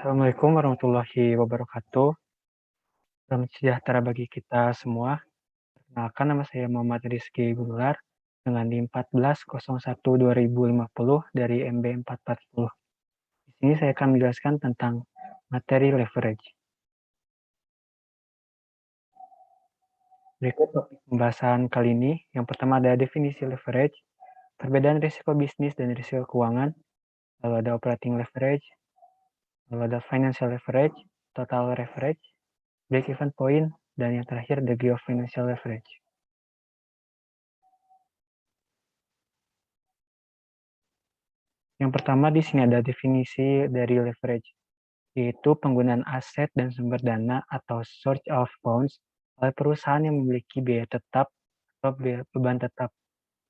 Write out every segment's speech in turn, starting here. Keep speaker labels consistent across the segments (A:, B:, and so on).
A: Assalamualaikum warahmatullahi wabarakatuh. Salam sejahtera bagi kita semua. Perkenalkan, nama saya Muhammad Rizky Gular dengan NIM 1401-2050 dari MB 440. Di sini saya akan menjelaskan tentang materi leverage. Berikut topik pembahasan kali ini. Yang pertama ada definisi leverage, perbedaan risiko bisnis dan risiko keuangan, lalu ada operating leverage, lalu ada financial leverage, total leverage, break-even point, dan yang terakhir degree of financial leverage. Yang pertama di sini ada definisi dari leverage, yaitu penggunaan aset dan sumber dana atau source of funds oleh perusahaan yang memiliki biaya tetap atau beban tetap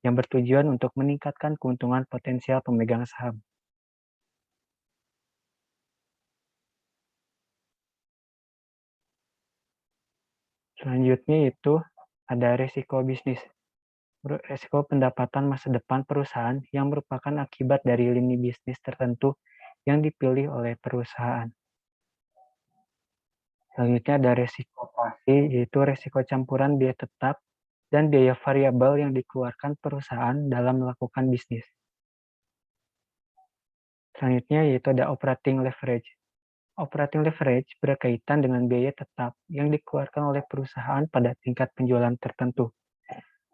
A: yang bertujuan untuk meningkatkan keuntungan potensial pemegang saham. Selanjutnya itu ada risiko bisnis. Risiko pendapatan masa depan perusahaan yang merupakan akibat dari lini bisnis tertentu yang dipilih oleh perusahaan. Selanjutnya ada risiko pasti, yaitu risiko campuran biaya tetap dan biaya variabel yang dikeluarkan perusahaan dalam melakukan bisnis. Selanjutnya yaitu ada operating leverage. Operating leverage berkaitan dengan biaya tetap yang dikeluarkan oleh perusahaan pada tingkat penjualan tertentu.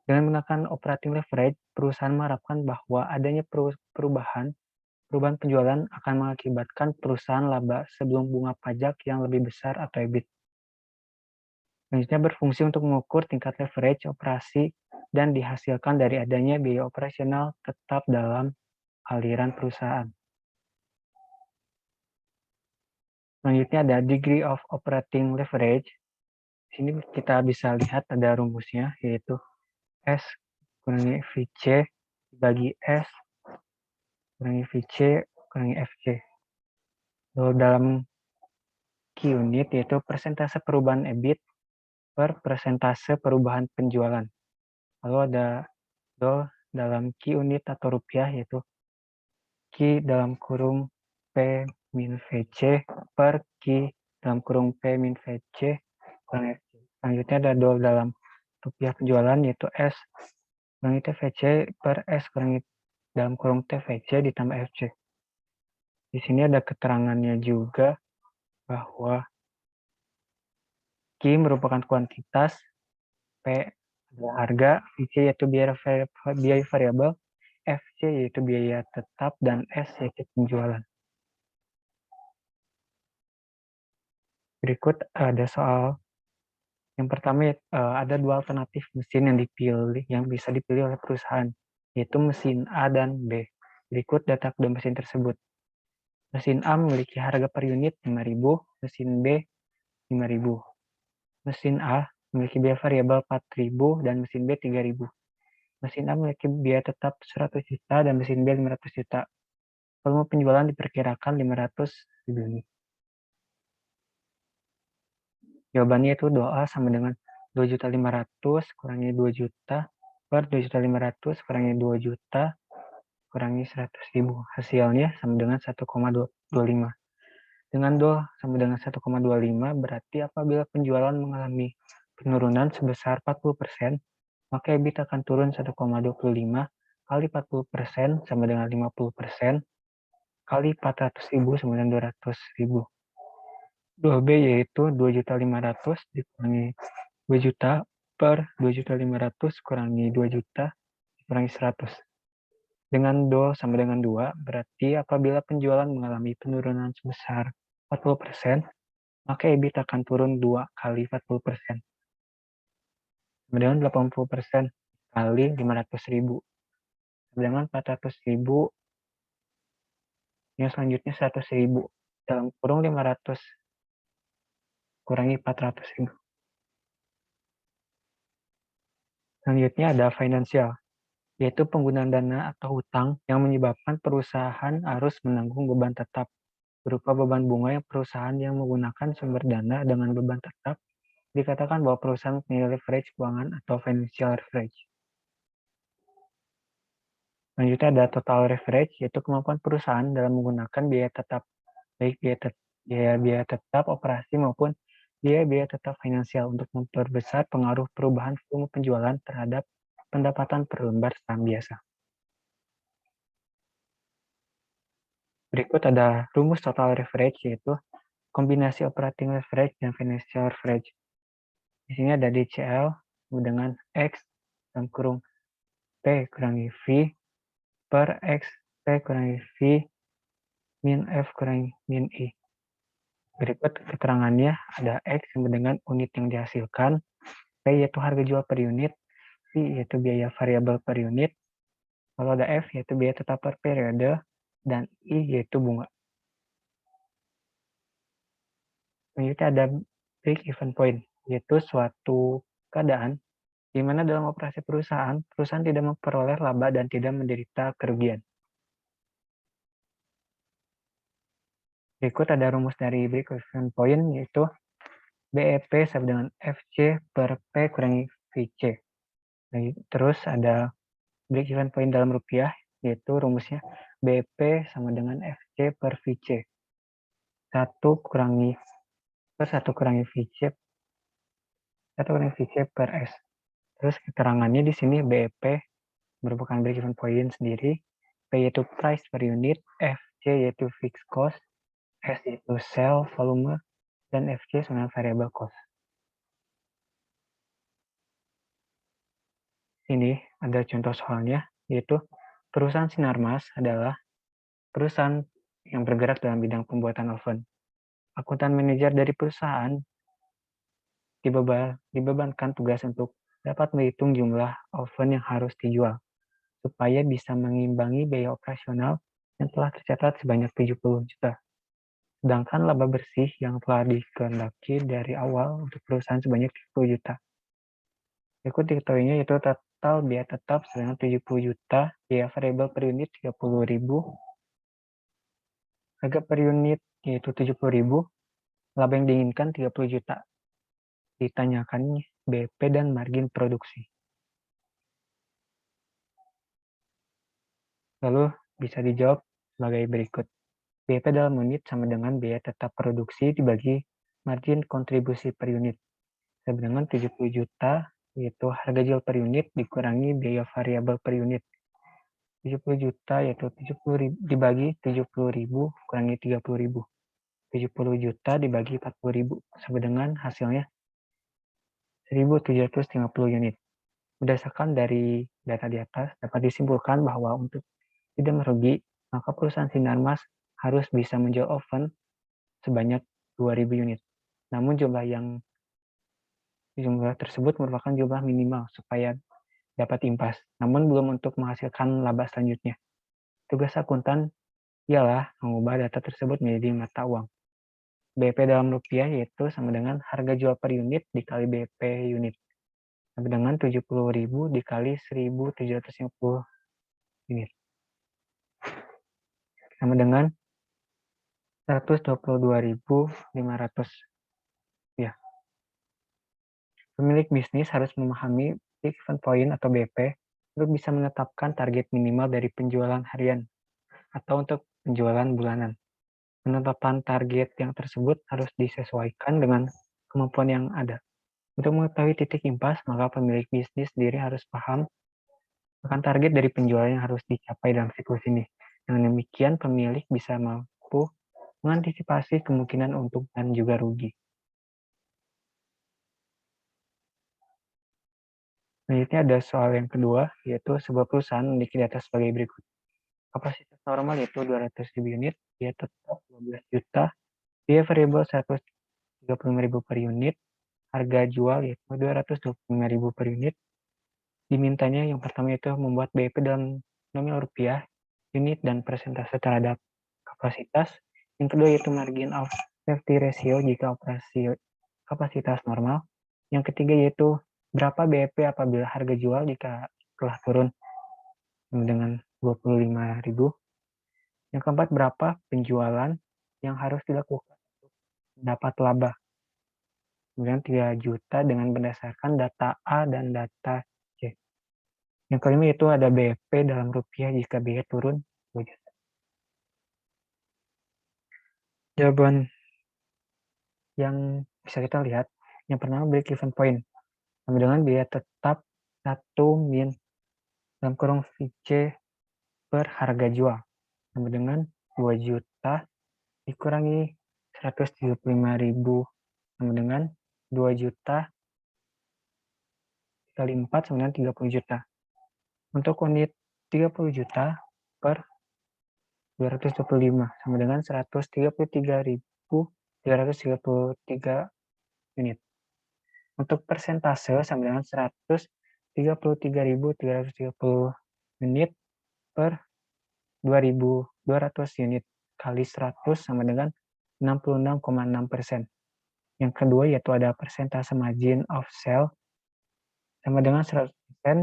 A: Dengan menggunakan operating leverage, perusahaan mengharapkan bahwa adanya perubahan penjualan akan mengakibatkan perusahaan laba sebelum bunga pajak yang lebih besar atau EBIT. Selanjutnya berfungsi untuk mengukur tingkat leverage operasi dan dihasilkan dari adanya biaya operasional tetap dalam aliran perusahaan. Selanjutnya ada degree of operating leverage. Di sini kita bisa lihat ada rumusnya, yaitu S kurangi VC dibagi S kurangi VC kurangi FC. Lalu dalam Q unit yaitu persentase perubahan EBIT per persentase perubahan penjualan. Lalu ada dalam Q unit atau rupiah yaitu Q dalam kurung P min VC per Q dalam kurung P min VC kurang FC. Selanjutnya ada DOL dalam rupiah penjualan yaitu S kurangi TVC per S kurangi dalam kurung TVC ditambah FC. Di sini ada keterangannya juga bahwa Q merupakan kuantitas, P adalah harga, VC yaitu biaya variabel, FC yaitu biaya tetap, dan S yaitu penjualan. Berikut ada soal. Yang pertama ada dua alternatif mesin yang bisa dipilih oleh perusahaan, yaitu mesin A dan B. Berikut data kedua mesin tersebut. Mesin A memiliki harga per unit 5.000, mesin B 5.000. Mesin A memiliki biaya variabel 4.000 dan mesin B 3.000. Mesin A memiliki biaya tetap 100 juta dan mesin B 500 juta. Volume penjualan diperkirakan 500.000 unit. Jawabannya itu 2A sama dengan 2.500.000 kurangi 2 juta per 2.500.000 kurangi 2 juta kurangi 100.000. Hasilnya sama dengan 1,25. Dengan 2 sama dengan 1,25 berarti apabila penjualan mengalami penurunan sebesar 40%, maka EBIT akan turun 1,25 kali 40% sama dengan 50% kali 400.000 sama dengan 200.000. 2B yaitu 2.500.000 dikurangi 2 juta per 2.500.000 kurangi 2 juta dikurangi 100. Dengan DO sama dengan 2, berarti apabila penjualan mengalami penurunan sebesar 40%, maka EBIT akan turun 2 kali 40%. Sama dengan 80% kali 500.000. Sama dengan 400.000, yang selanjutnya 100.000. Dalam kurung 500 kurangi 400.000. Selanjutnya ada finansial, yaitu penggunaan dana atau hutang yang menyebabkan perusahaan harus menanggung beban tetap, berupa beban bunga yang perusahaan yang menggunakan sumber dana dengan beban tetap dikatakan bahwa perusahaan mempunyai leverage keuangan atau financial leverage. Selanjutnya ada total leverage, yaitu kemampuan perusahaan dalam menggunakan biaya tetap, baik biaya tetap operasi maupun biaya tetap finansial untuk memperbesar pengaruh perubahan volume penjualan terhadap pendapatan per lembar saham biasa. Berikut ada rumus total leverage, yaitu kombinasi operating leverage dan financial leverage. Di sini ada DCL dengan X dalam kurung P kurangi V per X P kurangi V min F kurangi min I. Berikut keterangannya, ada X sama dengan unit yang dihasilkan, P yaitu harga jual per unit, V yaitu biaya variabel per unit, kalau ada F yaitu biaya tetap per periode, dan I yaitu bunga. Selanjutnya ada break even point, yaitu suatu keadaan di mana dalam operasi perusahaan tidak memperoleh laba dan tidak menderita kerugian. Berikut ada rumus dari break even point, yaitu BEP sama dengan FC per P kurangi VC. Terus ada break even point dalam rupiah, yaitu rumusnya BEP sama dengan FC per VC. 1 kurangi VC, 1 kurangi VC per S. Terus keterangannya di sini BEP merupakan break even point sendiri, P yaitu price per unit, FC yaitu fixed cost, S yaitu sell volume, dan FC sama variable cost. Ini ada contoh soalnya, yaitu perusahaan Sinarmas adalah perusahaan yang bergerak dalam bidang pembuatan oven. Akuntan manajer dari perusahaan dibebankan tugas untuk dapat menghitung jumlah oven yang harus dijual, supaya bisa mengimbangi biaya operasional yang telah tercatat sebanyak 70 juta. Sedangkan laba bersih yang telah dikehendaki dari awal untuk perusahaan sebanyak 30 juta. Berikut diketahuinya yaitu total biaya tetap sebanyak 70 juta, biaya variabel per unit 30.000, harga per unit yaitu 70.000, laba yang diinginkan 30 juta. Ditanyakan BP dan margin produksi. Lalu bisa dijawab sebagai berikut. BP dalam unit sama dengan biaya tetap produksi dibagi margin kontribusi per unit. Sama dengan 70 juta, yaitu harga jual per unit dikurangi biaya variabel per unit. 70 juta yaitu 70 dibagi 70.000 kurangi 30.000. 70 juta dibagi 40.000 sama dengan hasilnya 1.750 unit. Berdasarkan dari data di atas, dapat disimpulkan bahwa untuk tidak merugi, maka perusahaan Sinarmas harus bisa menjual oven sebanyak 2.000 unit. Namun jumlah tersebut merupakan jumlah minimal supaya dapat impas, namun belum untuk menghasilkan laba selanjutnya. Tugas akuntan ialah mengubah data tersebut menjadi mata uang. BP dalam rupiah yaitu sama dengan harga jual per unit dikali BP unit. Sama dengan 70.000 dikali 1.750 unit. Sama dengan 122.500. Ya. Pemilik bisnis harus memahami break even point atau BP untuk bisa menetapkan target minimal dari penjualan harian atau untuk penjualan bulanan. Penetapan target yang tersebut harus disesuaikan dengan kemampuan yang ada. Untuk mengetahui titik impas, maka pemilik bisnis sendiri harus paham akan target dari penjualan yang harus dicapai dalam siklus ini. Dengan demikian, pemilik bisa mampu mengantisipasi kemungkinan untung dan juga rugi. Selanjutnya ada soal yang kedua, yaitu sebuah perusahaan memiliki data sebagai berikut. Kapasitas normal yaitu 200.000 unit, biaya tetap 12 juta, biaya variabel 135.000 per unit, harga jual yaitu 225.000 per unit. Dimintanya yang pertama itu membuat BIP dalam nominal rupiah, unit, dan persentase terhadap kapasitas. Yang kedua yaitu margin of safety ratio jika operasi kapasitas normal. Yang ketiga yaitu berapa BIP apabila harga jual jika telah turun dengan 25.000. Yang keempat, berapa penjualan yang harus dilakukan untuk dapat laba. Kemudian 3 juta dengan berdasarkan data A dan data C. Yang kelima itu ada BP dalam rupiah jika biaya turun 2 juta. Jawaban yang bisa kita lihat, yang pertama break even point, sama dengan biaya tetap 1 min dalam kurung VC per harga jual, sama dengan 2 juta dikurangi 175.000, sama dengan 2 juta kali 4 sama dengan 30 juta. Untuk unit 30 juta per 225 sama dengan 133.333 unit. Untuk persentase sama dengan 133.330 unit per 2.200 unit kali 100 sama dengan 66,6%. Yang kedua yaitu ada persentase margin of sale sama dengan 100%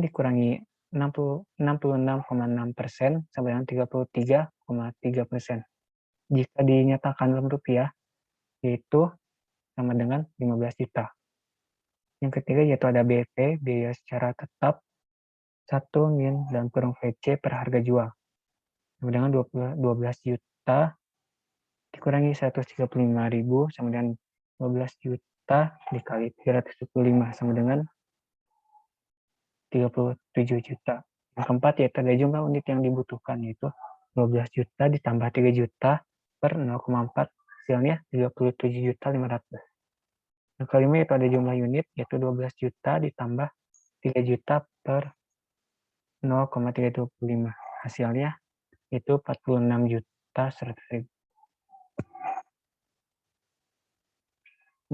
A: dikurangi 66,6% sama dengan 33,3%. Jika dinyatakan dalam rupiah, yaitu sama dengan 15 juta. Yang ketiga yaitu ada BEP, biaya secara tetap 1 min dalam kurung VC per harga jual. Sama dengan 12 juta dikurangi 135.000 sama dengan 12 juta dikali 375 sama dengan 37 juta. Yang keempat yaitu ada jumlah unit yang dibutuhkan, yaitu 12 juta ditambah 3 juta per 0,4, hasilnya 37.500. Yang kelima yaitu ada jumlah unit, yaitu 12 juta ditambah 3 juta per 0,325. Hasilnya itu 46 juta 100.000.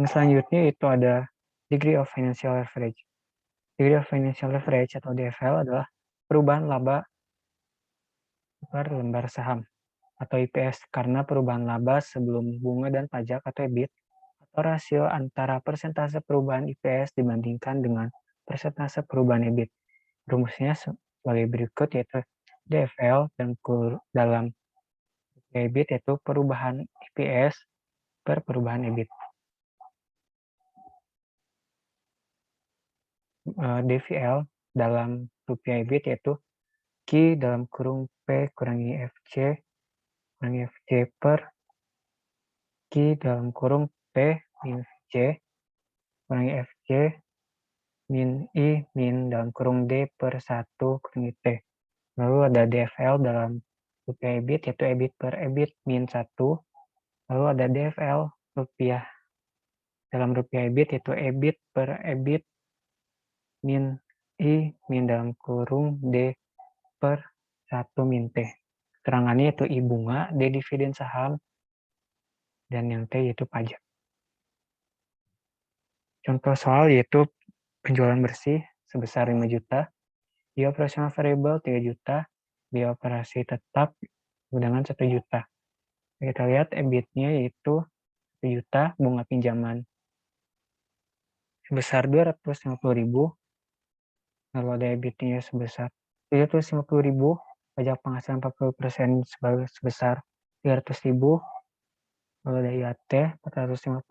A: Yang selanjutnya itu ada degree of financial leverage. Degree of financial leverage atau DFL adalah perubahan laba per lembar saham atau IPS karena perubahan laba sebelum bunga dan pajak atau EBIT atau rasio antara persentase perubahan IPS dibandingkan dengan persentase perubahan EBIT. Rumusnya sebagai berikut yaitu DFL dan dalam EBIT yaitu perubahan IPS per perubahan EBIT. DVL dalam rupiah EBIT yaitu Q dalam kurung P kurangi FC per Q dalam kurung P min C kurangi FC min I min dalam kurung D per 1 kurangi T. Lalu ada DFL dalam rupiah EBIT yaitu EBIT per EBIT min 1. Lalu ada DFL rupiah dalam rupiah EBIT yaitu EBIT per EBIT min I min dalam kurung D per 1 min T. Keterangannya yaitu I bunga, D dividen saham, dan yang T yaitu pajak. Contoh soal yaitu penjualan bersih sebesar 5 juta, biaya operasional variabel 3 juta, biaya operasi tetap dengan 1 juta. Kita lihat EBIT-nya yaitu 1 juta, bunga pinjaman sebesar 250.000, lalu ada EBIT-nya sebesar 750.000, pajak penghasilan 40% sebesar 300.000, lalu ada IAT 450.000,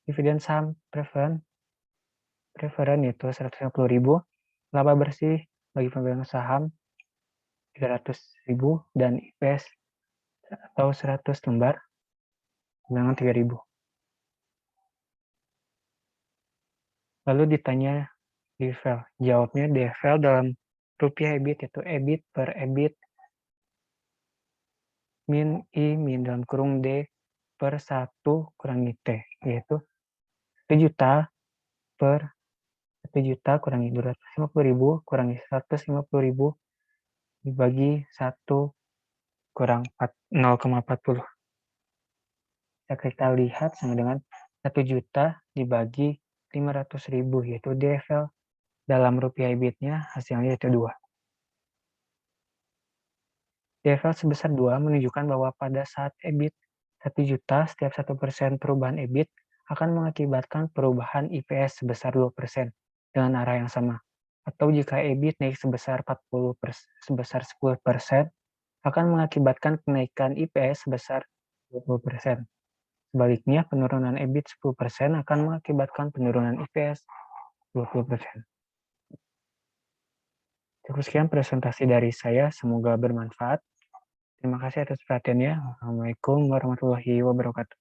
A: dividen saham preferen itu 150.000, laba bersih bagi pemegang saham 300.000, dan IPS atau 100 lembar dengan 3.000. Lalu ditanya DFL, jawabnya DFL dalam rupiah EBIT yaitu EBIT per EBIT min I min dalam kurung D per 1 kurangi T, yaitu 1 juta per 1 juta kurangi 250.000 kurangi 150.000 dibagi 1 kurang 0,40. Kita lihat sama dengan 1 juta dibagi 500.000 yaitu DFL dalam rupiah EBIT-nya hasilnya yaitu 2. DFL sebesar 2 menunjukkan bahwa pada saat EBIT 1 juta, setiap 1% perubahan EBIT akan mengakibatkan perubahan IPS sebesar 2% dengan arah yang sama. Atau jika EBIT naik sebesar 10% akan mengakibatkan kenaikan IPS sebesar 20%. Sebaliknya, penurunan EBIT 10% akan mengakibatkan penurunan IPS 20%. Cukup sekian presentasi dari saya, semoga bermanfaat. Terima kasih atas perhatiannya. Wassalamualaikum warahmatullahi wabarakatuh.